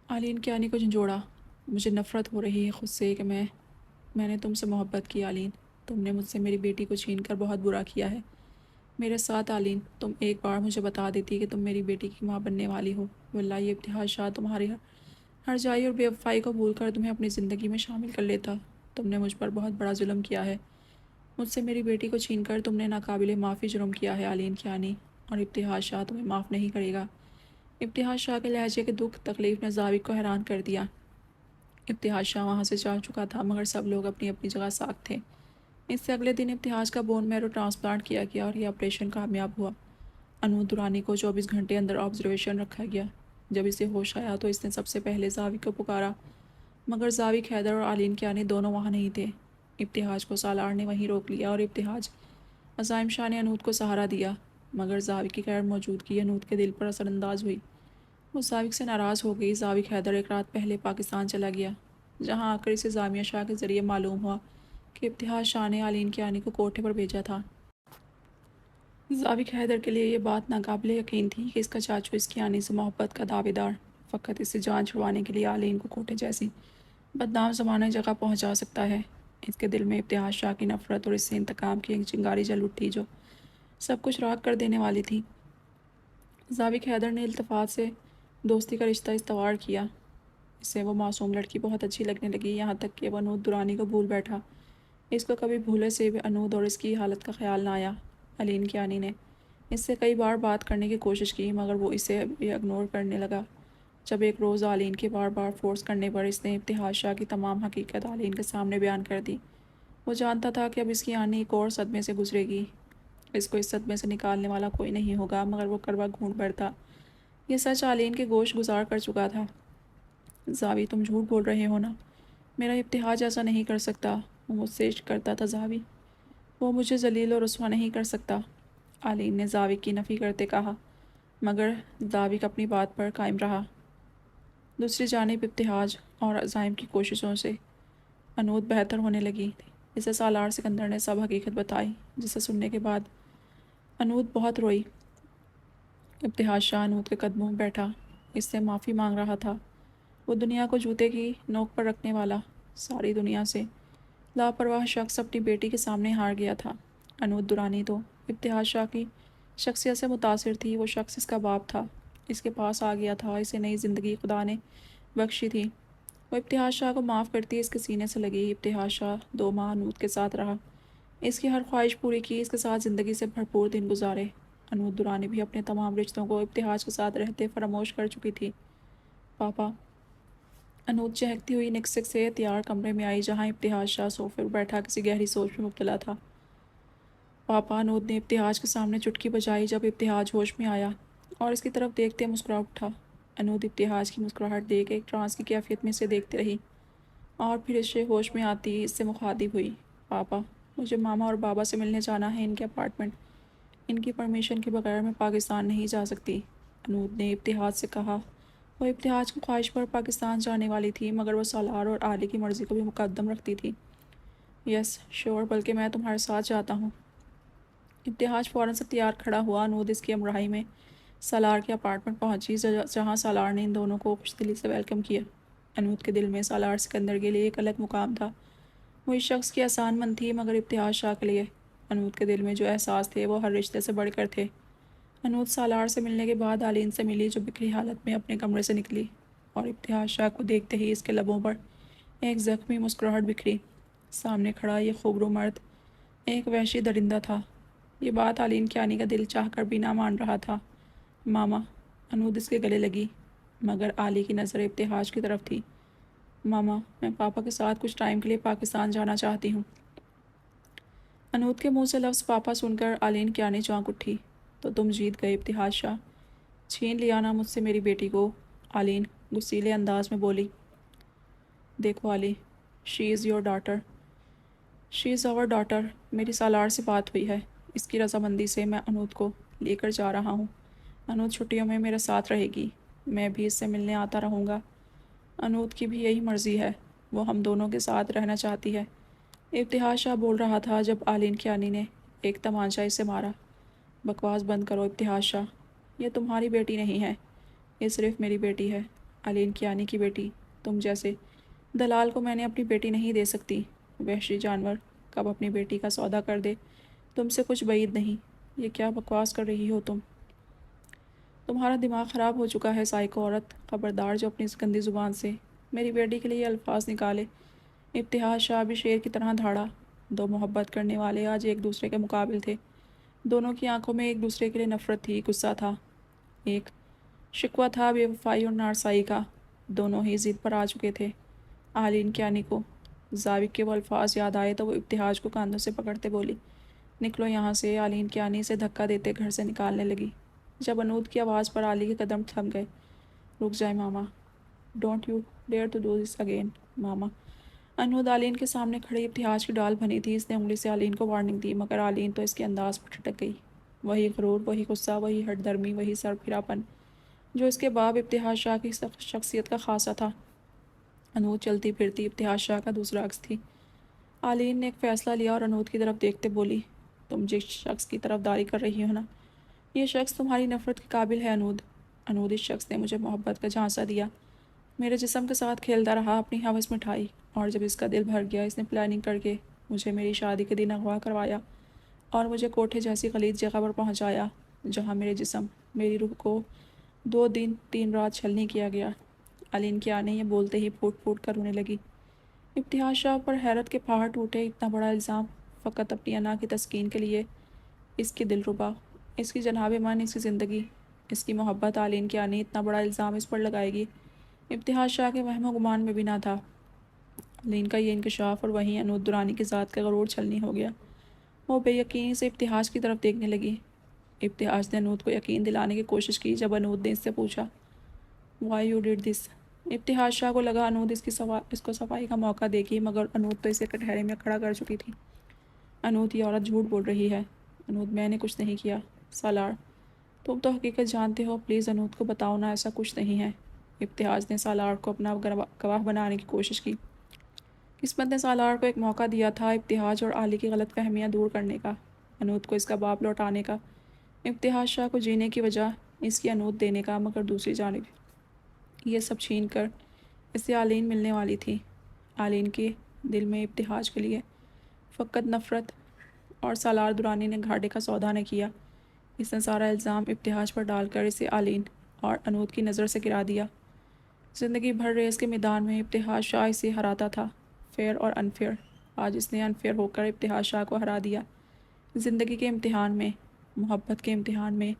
علین کی آنی کو جھنجھوڑا، مجھے نفرت ہو رہی ہے خود سے کہ میں نے تم سے محبت کی علین، تم نے مجھ سے میری بیٹی کو چھین کر بہت برا کیا ہے میرے ساتھ۔ علین، تم ایک بار مجھے بتا دیتی کہ تم میری بیٹی کی ماں بننے والی ہو، واللہ یہ ابتہاج شاہ تمہاری ہر جائی اور بے وفائی کو بھول کر تمہیں اپنی زندگی میں شامل کر لیتا۔ تم نے مجھ پر بہت بڑا ظلم کیا ہے، مجھ سے میری بیٹی کو چھین کر تم نے ناقابل معافی جرم کیا ہے علین کی آنی، اور ابتہاج شاہ تمہیں معاف نہیں کرے گا۔ ابتہاج شاہ کے لہجے کے دکھ تکلیف نے زاوق کو حیران کر دیا۔ ابتہاج شاہ وہاں سے جا چکا تھا مگر سب لوگ اپنی اپنی جگہ ساکت تھے۔ اس سے اگلے دن ابتہاج کا بون میرو ٹرانسپلانٹ کیا گیا اور یہ آپریشن کامیاب ہوا۔ انود درانی کو 24 گھنٹے اندر آبزرویشن رکھا گیا۔ جب اسے ہوش آیا تو اس نے سب سے پہلے زاوق کو پکارا مگر زاوق حیدر اور علین کی آنی دونوں وہاں نہیں تھے۔ ابتہاج کو سالار نے وہیں روک لیا اور ابتہاج عزائم شاہ نے انود کو سہارا دیا مگر زاوق کی غیر موجودگی انود کے دل پر اثر انداز ہوئی۔ وہ زاوق سے ناراض ہو گئی۔ زاوق حیدر ایک رات پہلے پاکستان چلا گیا جہاں آ کر اسے زامیہ شاہ کے ذریعے معلوم ہوا کہ ابتہاج شاہ نے علین کی آنی کو کوٹھے پر بھیجا تھا۔ زاوق حیدر کے لیے یہ بات ناقابل یقین تھی کہ اس کا چاچو اس کی آنی سے محبت کا دعوے دار فقط اس سے جان چھڑوانے کے لیے علین کو کوٹھے جیسی بدنام زمانہ جگہ پہنچا سکتا ہے۔ اس کے دل میں ابتہاج شاہ کی نفرت اور اس سے انتقام کی ایک چنگاری جل اٹھی جو سب کچھ راکھ کر دینے والی تھی۔ زاوق حیدر نے التفات سے دوستی کا رشتہ استوار کیا۔ اسے وہ معصوم لڑکی بہت اچھی لگنے لگی، یہاں تک کہ وہ انود درانی کو بھول بیٹھا۔ اس کو کبھی بھولے سے بھی انود اور اس کی حالت کا خیال نہ آیا۔ علین کی آنی نے اس سے کئی بار بات کرنے کی کوشش کی مگر وہ اسے بھی اگنور کرنے لگا۔ جب ایک روز علین کے بار بار فورس کرنے پر اس نے ابتہاج شاہ کی تمام حقیقت علین کے سامنے بیان کر دی۔ وہ جانتا تھا کہ اب اس کی آنی ایک اور صدمے سے گزرے گی، اس کو اس صدمے سے نکالنے والا کوئی نہیں ہوگا مگر وہ کڑوا گھونٹ بیٹھتا۔ یہ سچ علین کے گوش گزار کر چکا تھا۔ زاوی، تم جھوٹ بول رہے ہو نا، میرا ابتہاج ایسا نہیں کر سکتا، وہ مجھ سے عشق کرتا تھا زاوی، وہ مجھے ذلیل و رسوا نہیں کر سکتا، علین نے زاوق کی نفی کرتے کہا مگر زاوق اپنی بات پر قائم رہا۔ دوسری جانب ابتہاج اور عزائم کی کوششوں سے انود بہتر ہونے لگی تھی۔ اسے سالار سکندر نے سب حقیقت بتائی جسے سننے کے بعد انود بہت روئی۔ ابتہاج شاہ انود کے قدموں میں بیٹھا اس سے معافی مانگ رہا تھا۔ وہ دنیا کو جوتے کی نوک پر رکھنے والا، ساری دنیا سے لاپرواہ شخص اپنی بیٹی کے سامنے ہار گیا تھا۔ انود درانی تو ابتہاج شاہ کی شخصیت سے متاثر تھی، وہ شخص اس کا باپ تھا، اس کے پاس آ گیا تھا، اسے نئی زندگی خدا نے بخشی تھی۔ وہ ابتہاج شاہ کو معاف کرتی اس کے سینے سے لگی۔ ابتہاج شاہ 2 ماہ انود کے ساتھ رہا، اس کی ہر خواہش پوری کی، اس کے ساتھ زندگی سے بھرپور دن گزارے۔ انود درانی بھی اپنے تمام رشتوں کو ابتہاج کے ساتھ رہتے فراموش کر چکی تھی۔ پاپا، انود چہکتی ہوئی نکسک سے تیار کمرے میں آئی جہاں ابتہاج شاہ صوفے پر بیٹھا کسی گہری سوچ میں مبتلا تھا۔ پاپا، انود نے ابتہاج کے سامنے چٹکی بجائی جب ابتہاج ہوش میں آیا اور اس کی طرف دیکھتے مسکرا اٹھا۔ انود ابتہاج کی مسکراہٹ دیکھ ایک ٹرانس کی کیفیت میں سے دیکھتے رہی اور پھر اسے ہوش میں آتی اس سے مخاطب ہوئی۔ پاپا، مجھے ماما اور بابا سے ملنے جانا ہے، ان کے اپارٹمنٹ۔ ان کی پرمیشن کے بغیر میں پاکستان نہیں جا سکتی، انود نے ابتہاج سے کہا۔ وہ ابتہاج کی خواہش پر پاکستان جانے والی تھی، مگر وہ سالار اور عالی کی مرضی کو بھی مقدم رکھتی تھی۔ یس شور، بلکہ میں تمہارے ساتھ جاتا ہوں۔ ابتہاج فوراً سے تیار کھڑا ہوا۔ انود اس کی ہمراہی میں سالار کے اپارٹمنٹ پہنچی، جہاں سالار نے ان دونوں کو خوش دلی سے ویلکم کیا۔ انود کے دل میں سالار سکندر کے لیے ایک الگ مقام تھا۔ وہ اس شخص کی آسان من تھی، مگر ابتہاج شاہ کے لیے انود کے دل میں جو احساس تھے وہ ہر رشتے سے بڑھ کر تھے۔ انود سالار سے ملنے کے بعد آلین سے ملی، جو بکھری حالت میں اپنے کمرے سے نکلی، اور ابتہاج شاہ کو دیکھتے ہی اس کے لبوں پر ایک زخمی مسکراہٹ بکھری۔ سامنے کھڑا یہ خوبرو مرد ایک وحشی درندہ تھا۔ یہ بات آلین کیانی کا دل چاہ کر بھی نہ مان رہا تھا۔ ماما، انود اس کے گلے لگی، مگر عالی کی نظر ابتہاج کی طرف تھی۔ ماما، میں پاپا کے ساتھ کچھ ٹائم کے لیے پاکستان جانا چاہتی ہوں۔ انود کے منہ سے لفظ پاپا سن کر آلین کیانی چونک اٹھی۔ تو تم جیت گئے ابتہاج شاہ، چھین لیا نا مجھ سے میری بیٹی کو، آلین غصیلے انداز میں بولی۔ دیکھو Ali, she is your daughter, she is our daughter. میری سالار سے بات ہوئی ہے، اس کی رضامندی سے میں انود کو لے کر جا رہا ہوں۔ انود چھٹیوں میں میرے ساتھ رہے گی، میں بھی اس سے ملنے آتا رہوں گا۔ انود کی بھی یہی مرضی ہے، وہ ہم دونوں کے ساتھ رہنا چاہتی ہے۔ ابتہاج شاہ بول رہا تھا جب آلین کیانی نے ایک تمانچہ اسے مارا۔ بکواس بند کرو ابتہاج شاہ، یہ تمہاری بیٹی نہیں ہے، یہ صرف میری بیٹی ہے، آلین کیانی کی بیٹی۔ تم جیسے دلال کو میں نے اپنی بیٹی نہیں دے سکتی۔ وحشی جانور کب اپنی بیٹی کا سودا کر دے، تم سے کچھ بعید نہیں۔ یہ کیا بکواس کر رہی ہو تم؟ تمہارا دماغ خراب ہو چکا ہے سائیکو عورت، خبردار جو اپنی اس گندی زبان سے میری بیٹی کے لیے الفاظ نکالے۔ ابتہاج شاہ بھی شیر کی طرح دھاڑا۔ دو محبت کرنے والے آج ایک دوسرے کے مقابل تھے۔ دونوں کی آنکھوں میں ایک دوسرے کے لیے نفرت تھی، غصہ تھا، ایک شکوہ تھا بے وفائی اور نارسائی کا۔ دونوں ہی ضد پر آ چکے تھے۔ آلین کیانی کو ضابط کے وہ الفاظ یاد آئے تو وہ ابتہاج کو کاندھوں سے پکڑتے بولی، نکلو یہاں سے۔ آلین کیانی سے دھکا دیتے گھر سے نکالنے لگی، جب انود کی آواز پر علی کے قدم تھم گئے۔ رک جائے mama, don't you dare to do this again mama. Anood Aleen کے سامنے کھڑی ابتہاج کی ڈال بنی تھی، اس نے انگلی سے آلین کو وارننگ دی، مگر آلین تو اس کے انداز پر ٹھٹک گئی۔ وہی غرور، وہی غصہ، وہی ہٹ درمی، وہی سر پھراپن جو اس کے باپ ابتہاج شاہ کی شخصیت کا خاصہ تھا۔ انود چلتی پھرتی ابتہاج شاہ کا دوسرا عکس تھی۔ آلین نے ایک فیصلہ لیا اور انود کی طرف دیکھتے بولی، تم جس شخص کی طرف داری کر رہی ہو نا، یہ شخص تمہاری نفرت کے قابل ہے انود۔ انود، اس شخص نے مجھے محبت کا جھانسا دیا، میرے جسم کے ساتھ کھیلتا رہا، اپنی ہوس مٹھائی، اور جب اس کا دل بھر گیا اس نے پلاننگ کر کے مجھے میری شادی کے دن اغوا کروایا اور مجھے کوٹھے جیسی غلیظ جگہ پر پہنچایا، جہاں میرے جسم، میری روح کو 2 دن 3 رات چھلنی کیا گیا۔ آلین کیانی یہ بولتے ہی پھوٹ پھوٹ کر رونے لگی۔ ابتہاج شاہ پر حیرت کے پہاڑ ٹوٹے۔ اتنا بڑا الزام فقط اپنی انا کی تسکین کے لیے، اس کی دلربا، اس کی جناب من، اس کی زندگی، اس کی محبت، آلین کیانی اتنا بڑا الزام اس پر لگائے گی؟ ابتہاج شاہ کے وہم و گمان میں بھی نہ تھا۔ آلین کا یہ انکشاف اور وہیں انود درانی کی ذات کا غرور چھلنی ہو گیا۔ وہ بے یقینی سے ابتہاج کی طرف دیکھنے لگی۔ ابتہاج نے انود کو یقین دلانے کی کوشش کی جب انود نے اس سے پوچھا، وائی یو ڈیڈ دس؟ ابتہاج شاہ کو لگا انود اس کو صفائی کا موقع دے گی، مگر انود تو اسے کٹہرے میں کھڑا کر چکی تھی۔ انود، یہ عورت جھوٹ بول رہی ہے۔ انود، میں نے کچھ نہیں کیا۔ سالار، تم تو حقیقت جانتے ہو، پلیز انود کو بتاؤ نا ایسا کچھ نہیں ہے۔ ابتہاج نے سالار کو اپنا گواہ بنانے کی کوشش کی۔ قسمت نے سالار کو ایک موقع دیا تھا ابتہاج اور علی کی غلط فہمیاں دور کرنے کا، انود کو اس کا باپ لوٹانے کا، ابتہاج شاہ کو جینے کی وجہ اس کی انود دینے کا، مگر دوسری جانب یہ سب چھین کر اسے آلین ملنے والی تھی۔ آلین کے دل میں ابتہاج کے لیے فقط نفرت، اور سالار درانی نے گھاٹے کا سودا نہ کیا۔ اس نے سارا الزام ابتہاج پر ڈال کر اسے آلین اور انود کی نظر سے گرا دیا۔ زندگی بھر ریس کے میدان میں ابتہاج شاہ اسے ہراتا تھا، فیئر اور انفیئر۔ آج اس نے انفیئر ہو کر ابتہاج شاہ کو ہرا دیا۔ زندگی کے امتحان میں، محبت کے امتحان میں،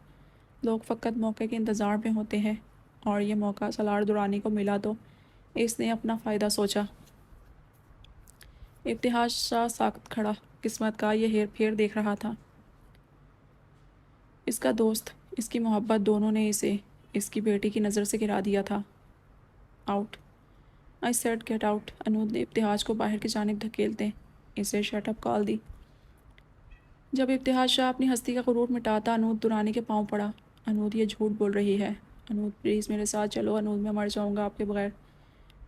لوگ فقط موقع کے انتظار میں ہوتے ہیں، اور یہ موقع سالار درانی کو ملا تو اس نے اپنا فائدہ سوچا۔ ابتہاج شاہ ساکت کھڑا، قسمت کا یہ ہیر پھیر دیکھ رہا تھا۔ اس کا دوست، اس کی محبت، دونوں نے اسے اس کی بیٹی کی نظر سے گرا دیا تھا۔ Out, I said get out. Anood نے ابتہاج کو باہر کی جانب دھکیلتے اسے شٹ اپ کال دی۔ جب ابتہاج شاہ اپنی ہستی کا غرور مٹاتا، انود درانی کے پاؤں پڑا۔ انود یہ جھوٹ بول رہی ہے۔ انود پلیز میرے ساتھ چلو۔ انود میں مر جاؤں گا آپ کے بغیر۔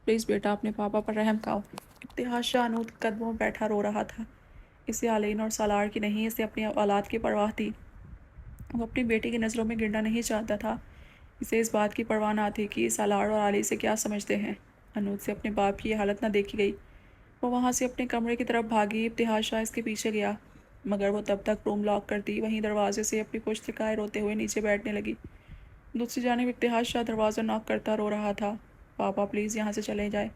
پلیز بیٹا اپنے پاپا پر رحم کھاؤ۔ ابتہاج شاہ انود کے قدموں میں بیٹھا رو رہا تھا۔ اسے آلین اور سالار کی نہیں، اسے اپنی اولاد کی پرواہ تھی۔ وہ اپنی بیٹی کی نظروں میں گرنا نہیں چاہتا تھا۔ اسے اس بات کی پرواہ نہ تھی کہ سالار اور آلی سے کیا سمجھتے ہیں۔ انود سے اپنے باپ کی یہ حالت نہ دیکھی گئی۔ وہ وہاں سے اپنے کمرے کی طرف بھاگی۔ ابتہاج شاہ اس کے پیچھے گیا، مگر وہ تب تک روم لاک کرتی وہیں دروازے سے اپنی پشت لکائے روتے ہوئے نیچے بیٹھنے لگی۔ دوسری جانب ابتہاج شاہ دروازہ ناک کرتا رو رہا تھا۔ پاپا پلیز یہاں سے چلے جائے،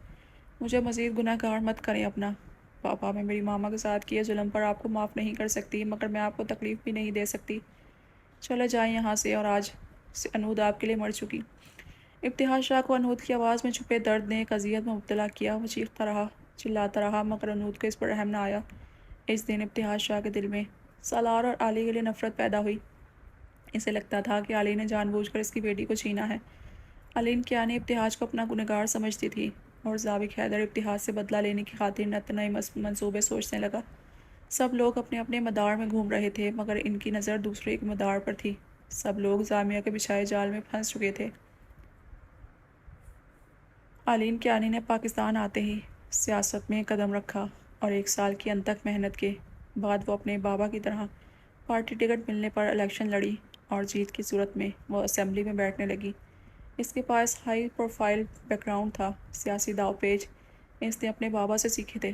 مجھے مزید گناہ گار مت کریں اپنا۔ پاپا میں میری ماما کے ساتھ کیے ظلم پر آپ کو معاف نہیں کر سکتی، مگر میں آپ کو تکلیف بھی نہیں دے سکتی۔ چلے جائیں یہاں سے، اور آج سے انود آپ کے لیے مر چکی۔ ابتہاج شاہ کو انود کی آواز میں چھپے درد نے ایک اذیت میں مبتلا کیا۔ وہ چیختا رہا، چلاتا رہا، مگر انود کو اس پر رحم نہ آیا۔ اس دن ابتہاج شاہ کے دل میں سالار اور آلی کے لیے نفرت پیدا ہوئی۔ اسے لگتا تھا کہ آلی نے جان بوجھ کر اس کی بیٹی کو چھینا ہے۔ علین کیانی ابتہاج کو اپنا گنہگار سمجھتی تھی، اور ضابط حیدر ابتہاج سے بدلہ لینے کی خاطر نئے منصوبے سوچنے لگا۔ سب لوگ اپنے اپنے مدار میں گھوم رہے تھے، مگر ان کی نظر دوسرے ایک مدار پر تھی۔ سب لوگ زامیہ کے بچھائے جال میں پھنس چکے تھے۔ علین کیانی نے پاکستان آتے ہی سیاست میں قدم رکھا، اور 1 سال کی انتھک محنت کے بعد وہ اپنے بابا کی طرح پارٹی ٹکٹ ملنے پر الیکشن لڑی، اور جیت کی صورت میں وہ اسمبلی میں بیٹھنے لگی۔ اس کے پاس ہائی پروفائل بیک گراؤنڈ تھا، سیاسی داؤ پیچ اس نے اپنے بابا سے سیکھے تھے۔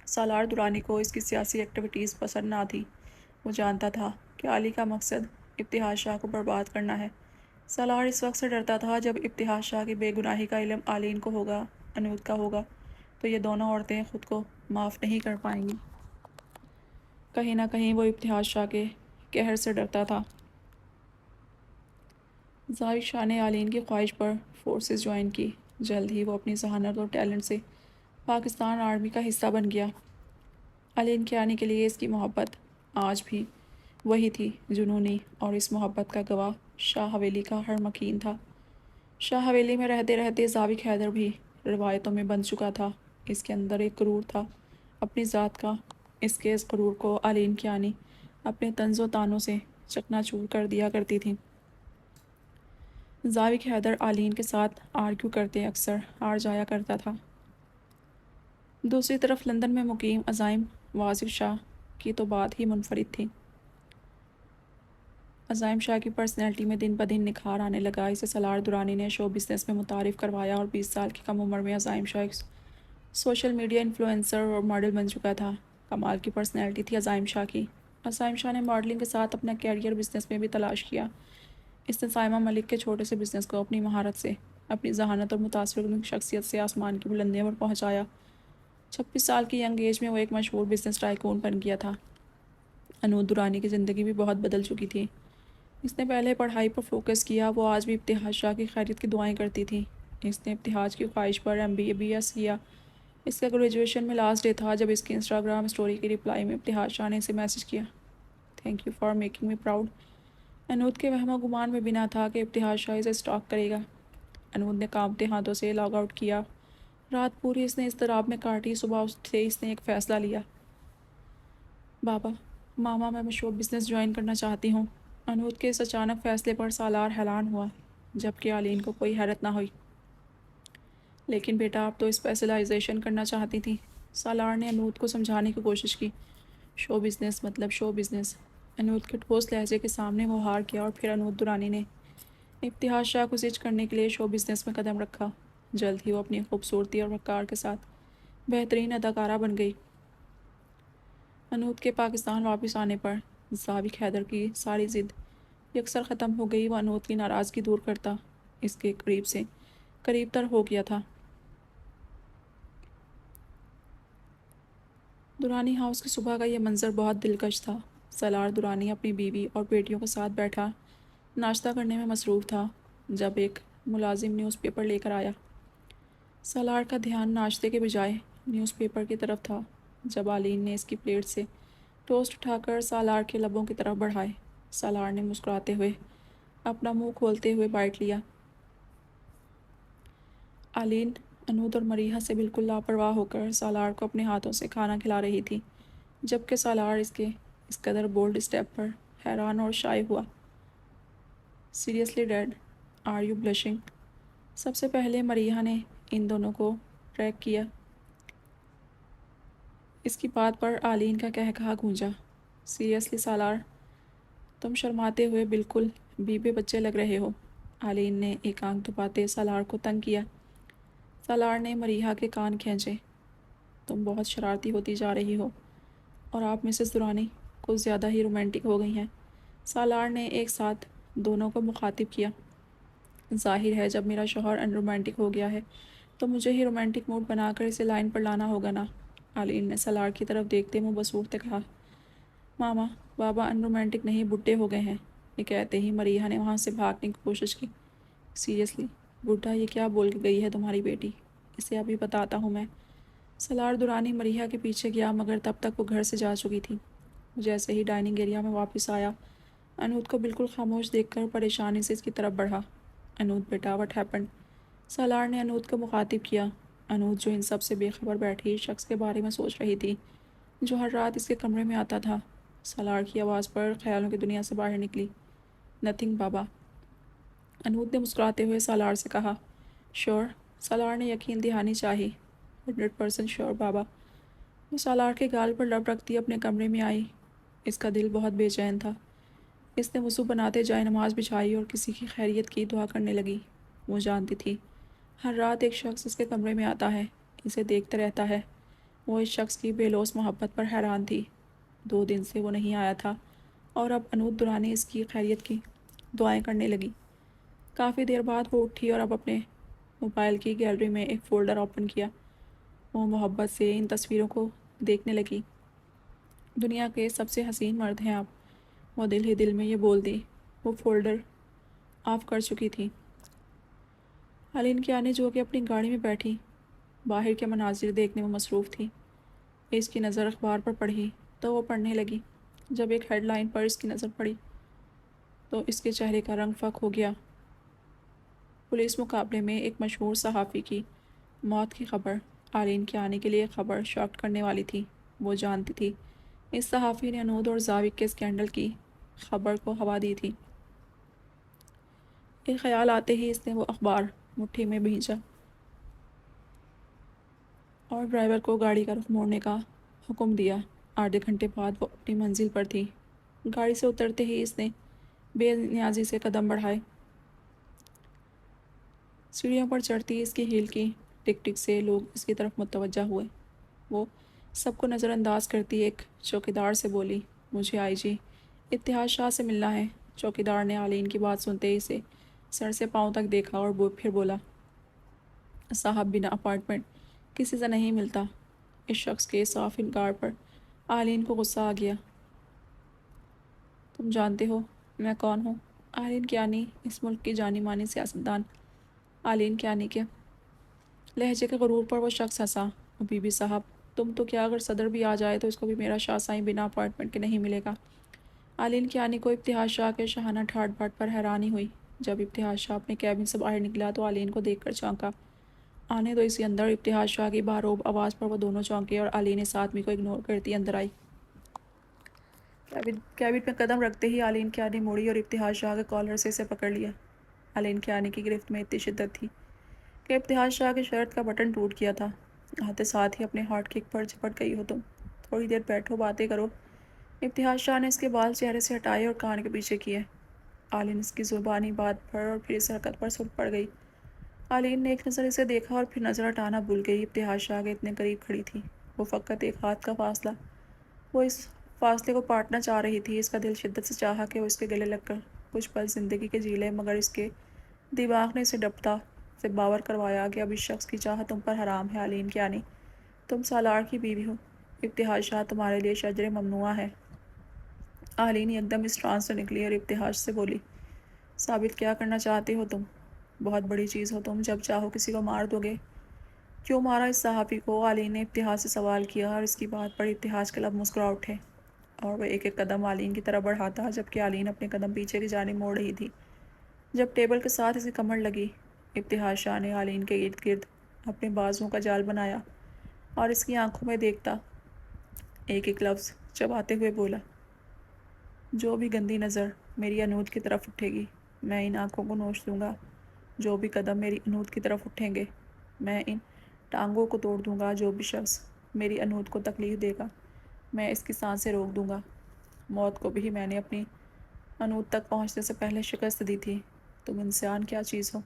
سالار درانی کو اس کی سیاسی ایکٹیویٹیز پسند نہ تھی۔ وہ جانتا تھا کہ علی کا مقصد ابتہاج شاہ کو برباد کرنا ہے۔ سالار اس وقت سے ڈرتا تھا جب ابتہاج شاہ کی بے گناہی کا علم آلین کو ہوگا، انود کا ہوگا، تو یہ دونوں عورتیں خود کو معاف نہیں کر پائیں گی۔ کہیں نہ کہیں وہ ابتہاج شاہ کے قہر سے ڈرتا تھا۔ ضابط شاہ نے آلین کی خواہش پر فورسز جوائن کی۔ جلد ہی وہ اپنی ذہانت اور ٹیلنٹ سے پاکستان آرمی کا حصہ بن گیا۔ علین کیانی کے لیے اس کی محبت آج بھی وہی تھی، جنونی، اور اس محبت کا گواہ شاہ حویلی کا ہر مکین تھا۔ شاہ حویلی میں رہتے رہتے ضابط حیدر بھی روایتوں میں بندھ چکا تھا۔ اس کے اندر ایک غرور تھا اپنی ذات کا۔ اس کے اس غرور کو علین کیانی اپنے طنز و تانوں سے چکنا چور کر دیا کرتی تھی۔ ضابط حیدر آلین کے ساتھ آرگیو کرتے اکثر ہار جایا کرتا تھا۔ دوسری طرف لندن میں مقیم عزائم واصف شاہ کی تو بات ہی منفرد تھی۔ عزائم شاہ کی پرسنالٹی میں دن بدن نکھار آنے لگا۔ اسے سالار درانی نے شو بزنس میں متعارف کروایا، اور 20 سال کی کم عمر میں عزائم شاہ ایک سوشل میڈیا انفلوئنسر اور ماڈل بن چکا تھا۔ کمال کی پرسنالٹی تھی عزائم شاہ کی۔ عزائم شاہ نے ماڈلنگ کے ساتھ اپنا کیریئر بزنس میں بھی تلاش کیا۔ اس نے سائمہ ملک کے چھوٹے سے بزنس کو اپنی مہارت سے، اپنی ذہانت اور متاثر کن شخصیت سے آسمان کی بلندیوں پر پہنچایا۔ 26 سال کی ینگ ایج میں وہ ایک مشہور بزنس ٹائکون بن گیا تھا۔ انود درانی کی زندگی بھی بہت بدل چکی تھی۔ اس نے پہلے پڑھائی پر فوکس کیا۔ وہ آج بھی ابتہاج شاہ کی خیریت کی دعائیں کرتی تھی۔ اس نے ابتہاج کی خواہش پر MBA BS کیا۔ اس کا گریجویشن میں لاسٹ ڈے تھا جب اس کی انسٹاگرام سٹوری کی رپلائی میں ابتہاج شاہ نے اسے میسج کیا، thank you for making me proud. Anood کے وہم و گمان میں بھی نہ تھا کہ ابتہاج شاہ اسے اسٹاک کرے گا۔ انود نے کانپتے ہاتھوں سے لاگ آؤٹ کیا۔ رات پوری اس نے اضطراب میں کاٹی۔ صبح اٹھتے اس نے ایک فیصلہ لیا، بابا، ماما، میں شو بزنس جوائن کرنا چاہتی ہوں۔ انود کے اس اچانک فیصلے پر سالار حیران ہوا، جبکہ آلین کو کوئی حیرت نہ ہوئی۔ لیکن بیٹا، آپ تو اسپیشلائزیشن کرنا چاہتی تھی۔ سالار نے انود کو سمجھانے کی کوشش کی۔ شو بزنس مطلب شو بزنس۔ انود کے ٹھوس لہجے کے سامنے وہ ہار گیا، اور پھر انود درانی نے ابتہاج شاہ کو زج کرنے کے لیے شو بزنس میں قدم رکھا۔ جلد ہی وہ اپنی خوبصورتی اور وقار کے ساتھ بہترین اداکارہ بن گئی۔ انود کے پاکستان واپس آنے پر ضابط حیدر کی ساری ضد یکسر ختم ہو گئی۔ وہ انود کی ناراضگی دور کرتا اس کے قریب سے قریب تر ہو گیا تھا۔ درانی ہاؤس کی صبح کا یہ منظر بہت دلکش تھا۔ سالار درانی اپنی بیوی اور بیٹیوں کے ساتھ بیٹھا ناشتہ کرنے میں مصروف تھا جب ایک ملازم نیوز پیپر لے کر آیا۔ سالار کا دھیان ناشتے کے بجائے نیوز پیپر کی طرف تھا۔ جب آلین نے اس کی پلیٹ سے ٹوسٹ اٹھا کر سالار کے لبوں کی طرف بڑھائے، سالار نے مسکراتے ہوئے اپنا منہ کھولتے ہوئے بائٹ لیا۔ آلین انود اور مریحہ سے بالکل لاپرواہ ہو کر سالار کو اپنے ہاتھوں سے کھانا کھلا رہی تھی، جبکہ سالار اس قدر بولڈ اسٹیپ پر حیران اور شائع ہوا۔ Seriously dad, are you blushing? سب سے پہلے مریحہ نے ان دونوں کو ٹریک کیا۔ اس کی بات پر آلین کا کہا گونجا۔ سیریسلی سالار، تم شرماتے ہوئے بالکل بیوے بچے لگ رہے ہو۔ آلین نے ایک آنکھ دباتے سالار کو تنگ کیا۔ سالار نے مریحہ کے کان کھینچے۔ تم بہت شرارتی ہوتی جا رہی ہو، اور آپ مسز درانی کچھ زیادہ ہی رومانٹک ہو گئی ہیں۔ سالار نے ایک ساتھ دونوں کو مخاطب کیا۔ ظاہر ہے جب میرا شوہر ان رومانٹک ہو گیا ہے تو مجھے ہی رومانٹک موڈ بنا کر اسے لائن پر لانا ہوگا نا۔ آلین نے سالار کی طرف دیکھتے منہ بسوڑتے کہا۔ ماما، بابا ان رومانٹک نہیں، بڈھے ہو گئے ہیں۔ یہ کہتے ہی مریحہ نے وہاں سے بھاگنے کی کوشش کی۔ سیریسلی بڈھا، یہ کیا بول کے گئی ہے تمہاری بیٹی؟ اسے ابھی بتاتا ہوں میں۔ سالار درانی مریحہ کے پیچھے گیا، مگر تب تک وہ گھر سے جا چکی تھی۔ جیسے ہی ڈائننگ ایریا میں واپس آیا، انود کو بالکل خاموش دیکھ کر پریشانی سے اس کی طرف بڑھا۔ انود بیٹا، واٹ ہیپنڈ؟ سالار نے انود کو مخاطب کیا۔ انود جو ان سب سے بے خبر بیٹھی شخص کے بارے میں سوچ رہی تھی جو ہر رات اس کے کمرے میں آتا تھا، سالار کی آواز پر خیالوں کی دنیا سے باہر نکلی۔ نتھنگ بابا، انود نے مسکراتے ہوئے سالار سے کہا۔ شور؟ سالار نے یقین دہانی چاہی۔ 100% شور بابا۔ وہ سالار کے گال پر لب رکھتی اپنے کمرے میں آئی۔ اس کا دل بہت بے چین تھا۔ اس نے وضو بناتے جائے نماز بچھائی اور کسی کی خیریت کی دعا کرنے لگی۔ وہ جانتی تھی ہر رات ایک شخص اس کے کمرے میں آتا ہے، اسے دیکھتا رہتا ہے۔ وہ اس شخص کی بے لوث محبت پر حیران تھی۔ 2 دن سے وہ نہیں آیا تھا اور اب انود درانی اس کی خیریت کی دعائیں کرنے لگی۔ کافی دیر بعد وہ اٹھی اور اب اپنے موبائل کی گیلری میں ایک فولڈر اوپن کیا۔ وہ محبت سے ان تصویروں کو دیکھنے لگی۔ دنیا کے سب سے حسین مرد ہیں آپ، وہ دل ہی دل میں یہ بول دی۔ وہ فولڈر آف کر چکی تھی۔ آلین کی آنے جو کہ اپنی گاڑی میں بیٹھی باہر کے مناظر دیکھنے میں مصروف تھی، اس کی نظر اخبار پر پڑھی تو وہ پڑھنے لگی۔ جب ایک ہیڈ لائن پر اس کی نظر پڑی تو اس کے چہرے کا رنگ فک ہو گیا۔ پولیس مقابلے میں ایک مشہور صحافی کی موت کی خبر آلین کے آنے کے لیے خبر شاکٹ کرنے والی تھی۔ وہ جانتی تھی اس صحافی نے انود اور زاوق کے اسکینڈل کی خبر کو ہوا دی تھی۔ ایک خیال آتے ہی اس نے وہ اخبار مٹھی میں بھینچا اور ڈرائیور کو گاڑی کا رخ موڑنے کا حکم دیا۔ آدھے گھنٹے بعد وہ اپنی منزل پر تھی۔ گاڑی سے اترتے ہی اس نے بے نیازی سے قدم بڑھائے۔ سیڑھیوں پر چڑھتی اس کی ہیل کی ٹک ٹک سے لوگ اس کی طرف متوجہ ہوئے۔ وہ سب کو نظر انداز کرتی ایک چوکیدار سے بولی، مجھے آئی جی ابتہاج شاہ سے ملنا ہے۔ چوکیدار نے آلین کی بات سنتے ہی اسے سر سے پاؤں تک دیکھا اور پھر بولا، صاحب بنا اپارٹمنٹ کسی سے نہیں ملتا۔ اس شخص کے صاف انکار پر آلین کو غصہ آ گیا۔ تم جانتے ہو میں کون ہوں؟ آلین کیانی، اس ملک کی جانی مانی سیاستدان۔ آلین کیانی کے لہجے کے غرور پر وہ شخص ہنسا۔ بی بی صاحب، تم تو کیا اگر صدر بھی آ جائے تو اس کو بھی میرا شاہ سائیں بنا اپارٹمنٹ کے نہیں ملے گا۔ آلین کیانی کو ابتہاج شاہ کے شاہانہ ٹھاٹ بھاٹ پر حیرانی ہوئی۔ جب ابتہاج شاہ اپنے کیبن سے باہر نکلا تو آلین کو دیکھ کر چونکا۔ آنے دو اسی اندر، ابتہاج شاہ کی باروب آواز پر وہ دونوں چونکے اور آلین اس آدمی کو اگنور کرتی اندر آئی۔ کیبن میں قدم رکھتے ہی آلین کیانی مڑی اور ابتہاج شاہ کے کالر سے اسے پکڑ لیا۔ آلین کیانی کی گرفت میں اتنی شدت تھی کہ ابتہاج شاہ کے شرٹ کا بٹن ٹوٹ گیا تھا۔ آتے ساتھ ہی اپنے ہارٹ کک پر چپٹ گئی ہو تم، تھوڑی دیر بیٹھو باتیں کرو۔ ابتہاج شاہ نے اس کے بال چہرے سے ہٹائے اور کان کے پیچھے کیے۔ آلین اس کی زبانی بات پر اور پھر اس حرکت پر سرخ پڑ گئی۔ آلین نے ایک نظر اسے دیکھا اور پھر نظر ہٹانا بھول گئی۔ ابتہاج شاہ کے اتنے قریب کھڑی تھی، وہ فقط ایک ہاتھ کا فاصلہ، وہ اس فاصلے کو پاٹنا چاہ رہی تھی۔ اس کا دل شدت سے چاہا کہ وہ اس کے گلے لگ کر کچھ پل زندگی کے جی لے، مگر اس کے دماغ نے اسے ڈپٹا سے باور کروایا کہ اب اس شخص کی چاہت تم پر حرام ہے۔ آلین کیانی، تم سالار کی بیوی ہو، ابتہاج شاہ تمہارے لیے شجر ممنوعہ ہے۔ آلین یکدم اس ٹرانس سے نکلی اور ابتہاج سے بولی، ثابت کیا کرنا چاہتے ہو تم؟ بہت بڑی چیز ہو تم، جب چاہو کسی کو مار دو گے۔ کیوں مارا اس صحافی کو؟ آلین نے ابتہاج سے سوال کیا اور اس کی بات پر ابتہاج کے لب مسکرا اٹھے۔ اور وہ ایک ایک قدم آلین کی طرف بڑھاتا جبکہ آلین اپنے قدم پیچھے کی جانب موڑ رہی تھی۔ جب ٹیبل کے ساتھ اسے کمر لگی، ابتہاج شاہ نے آلین کے ارد گرد اپنے بازوؤں کا جال بنایا اور اس کی آنکھوں میں دیکھتا ایک ایک لفظ چباتے ہوئے بولا، جو بھی گندی نظر میری انود کی طرف اٹھے گی میں ان آنکھوں کو نوچ دوں گا، جو بھی قدم میری انود کی طرف اٹھیں گے میں ان ٹانگوں کو توڑ دوں گا، جو بھی شخص میری انود کو تکلیف دے گا میں اس کی سانسیں روک دوں گا۔ موت کو بھی میں نے اپنی انود تک پہنچنے سے پہلے شکست دی تھی۔ تم انسان کیا چیز ہو؟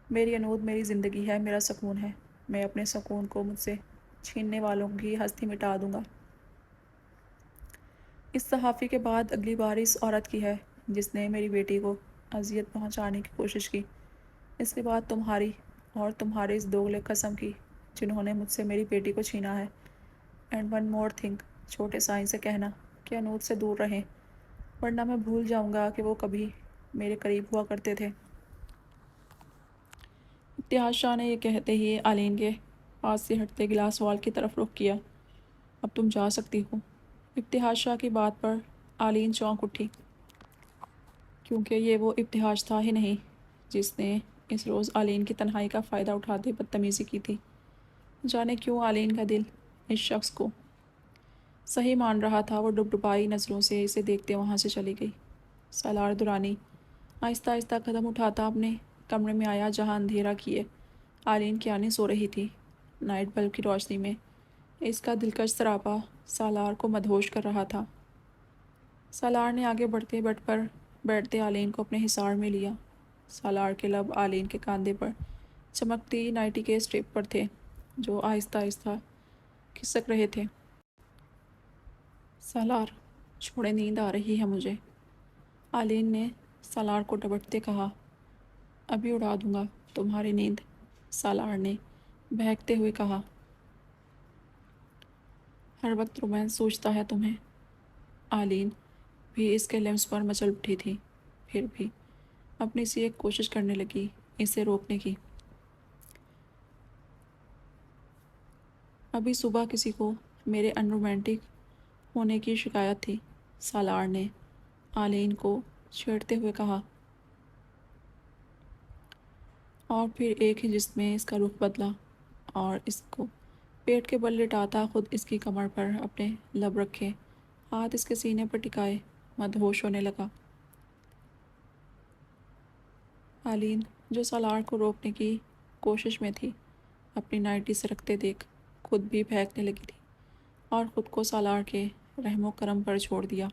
میری انود میری زندگی ہے، میرا سکون ہے، میں اپنے سکون کو مجھ سے چھیننے والوں کی ہستی مٹا دوں گا۔ اس صحافی کے بعد اگلی بار اس عورت کی ہے جس نے میری بیٹی کو اذیت پہنچانے کی کوشش کی۔ اس کے بعد تمہاری اور تمہارے اس دوگلے قسم کی جنہوں نے مجھ سے میری بیٹی کو چھینا ہے۔ اینڈ ون مور تھنگ، چھوٹے سائن سے کہنا کہ انود سے دور رہیں، ورنہ میں بھول جاؤں گا کہ وہ کبھی میرے قریب ہوا کرتے تھے۔ ابتہاج شاہ نے یہ کہتے ہی آلین کے پاس سے ہٹتے گلاس وال کی طرف رخ کیا۔ اب تم جا سکتی ہو۔ ابتہاج شاہ کی بات پر آلین چونک اٹھی، کیونکہ یہ وہ ابتہاج تھا ہی نہیں جس نے اس روز آلین کی تنہائی کا فائدہ اٹھاتے بدتمیزی کی تھی۔ جانے کیوں آلین کا دل اس شخص کو صحیح مان رہا تھا۔ وہ ڈبڈبائی نظروں سے اسے دیکھتے وہاں سے چلی گئی۔ سالار درانی آہستہ آہستہ قدم اٹھاتا اپنے کمرے میں آیا جہاں اندھیرا کیے آلین کی آنی سو رہی تھی۔ نائٹ بلب کی روشنی میں اس کا دلکش سراپا سالار کو مدہوش کر رہا تھا۔ سالار نے آگے بڑھتے بیڈ پر بیٹھتے آلین کو اپنے حصار میں لیا۔ سالار کے لب آلین کے کاندھے پر چمکتی نائٹی کے اسٹرپ پر تھے جو آہستہ آہستہ کھسک رہے تھے۔ سالار، چھوڑے، نیند آ رہی ہے مجھے، آلین نے سالار کو ڈپٹتے کہا۔ ابھی اڑا دوں گا تمہاری نیند، سالار نے بہکتے ہوئے کہا۔ ہر وقت رومانس سوچتا ہے تمہیں؟ آلین بھی اس کے لمس پر مچل اٹھی تھی، پھر بھی اپنی سی ایک کوشش کرنے لگی اسے روکنے کی۔ ابھی صبح کسی کو میرے ان رومانٹک ہونے کی شکایت تھی، سالار نے آلین کو چھیڑتے ہوئے کہا، اور پھر ایک ہی جست میں اس کا رخ بدلا اور اس کو پیٹ کے بل لٹاتا خود اس کی کمر پر اپنے لب رکھے ہاتھ اس کے سینے پر ٹکائے مدہوش ہونے لگا۔ آلین جو سالار کو روکنے کی کوشش میں تھی اپنی نائٹی سرکتے دیکھ خود بھی بہکنے لگی تھی اور خود کو سالار کے رحم و کرم پر چھوڑ دیا۔